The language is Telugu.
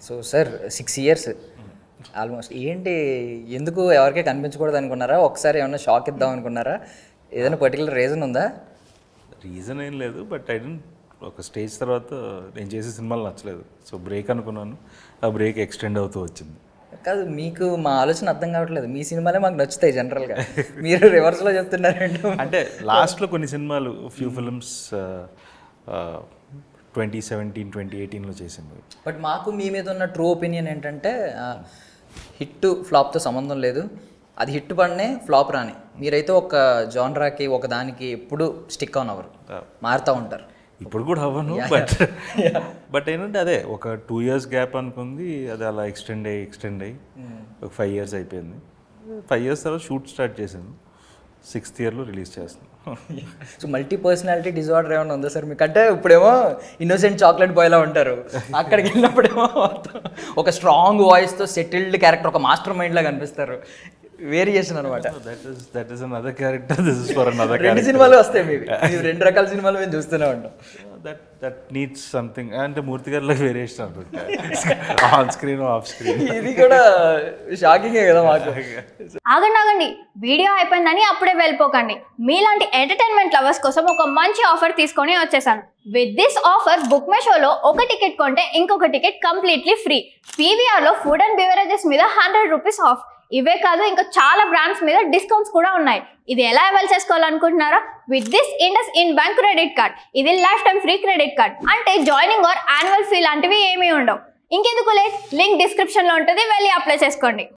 సో సార్ 6 years ఆల్మోస్ట్ ఏంటి, ఎందుకు ఎవరికీ కనిపించకూడదు అనుకున్నారా? ఒకసారి ఏమన్నా షాక్ ఇద్దాం అనుకున్నారా? ఏదైనా పర్టికులర్ రీజన్ ఉందా? రీజన్ ఏం లేదు, బట్ ఐ డోంట్ ఒక స్టేజ్ తర్వాత నేను చేసే సినిమాలు నచ్చలేదు, సో బ్రేక్ అనుకున్నాను. ఆ బ్రేక్ ఎక్స్టెండ్ అవుతూ వచ్చింది. కాదు, మీకు మా ఆలోచన అర్థం కావట్లేదు. మీ సినిమాలే మాకు నచ్చుతాయి జనరల్గా, మీరు రివర్స్లో చెప్తున్నారండి. అంటే లాస్ట్లో కొన్ని సినిమాలు ఫ్యూ ఫిల్మ్స్ 2017, 2018లో చేసింది. బట్ మాకు మీ మీద ఉన్న ట్రూ ఒపీనియన్ ఏంటంటే హిట్ ఫ్లాప్తో సంబంధం లేదు, అది హిట్ పడినే ఫ్లాప్ రాని. మీరైతే ఒక జానరాకి ఒక దానికి ఎప్పుడు స్టిక్ ఆన్ అవ్వరు, మారుతూ ఉంటారు. ఇప్పుడు కూడా అవ్వను, బట్ ఏంటంటే అదే ఒక 2 years గ్యాప్ అనుకుంది, అది అలా ఎక్స్టెండ్ అయ్యి ఒక 5 years అయిపోయింది. 5 years తర్వాత షూట్ స్టార్ట్ చేశాను, 6th yearలో రిలీజ్ చేస్తున్నాను. సో మల్టీ పర్సనాలిటీ డిజార్డర్ ఏమైనా ఉందా సార్ మీకు? అంటే ఇప్పుడేమో ఇన్నోసెంట్ చాక్లెట్ బాయ్లా ఉంటారు, అక్కడికి వెళ్ళినప్పుడేమో ఒక స్ట్రాంగ్ వాయిస్తో సెటిల్డ్ క్యారెక్టర్, ఒక మాస్టర్ మైండ్లా కనిపిస్తారు. వేరియేషన్ అనమాట. That is another character, this is for another character. 2 సినిమాలు వస్తాయి మీకు, 2 రకాల సినిమాలు మేము చూస్తూనే ఉంటాం. That needs something. అంటే మూర్తి గారిలో వేరియేషన్ అనుకుంటా, ఆన్ స్క్రీన్ ఆఫ్ స్క్రీన్. ఇది కూడా షాకింగే కదా మాకు. ఆగండి, వీడియో అయిపోయిందని అప్పుడే వెళ్ళిపోకండి. మీలాంటి ఎంటర్టైన్మెంట్ లవర్స్ కోసం ఒక మంచి ఆఫర్ తీసుకొని వచ్చేసాను. With this offer book my షోలో ఒక టికెట్ కొంటే ఇంకొక టికెట్ కంప్లీట్లీ ఫ్రీ. పీవీఆర్లో ఫుడ్ అండ్ బెవరేజెస్ మీద 100 రూపీస్ ఆఫ్. ఇవే కాదు, ఇంకా చాలా బ్రాండ్స్ మీద డిస్కౌంట్స్ కూడా ఉన్నాయి. ఇది ఎలా అవైల్ చేసుకోవాలనుకుంటున్నారా? With this IndusInd bank credit card. ఇది lifetime free credit card. అంటే జాయినింగ్ ఆర్ యాన్యువల్ ఫీ లాంటివి ఏమీ ఉండవు. ఇంకెందుకు లేట్, లింక్ డిస్క్రిప్షన్లో ఉంటుంది, వెళ్ళి అప్లై చేసుకోండి.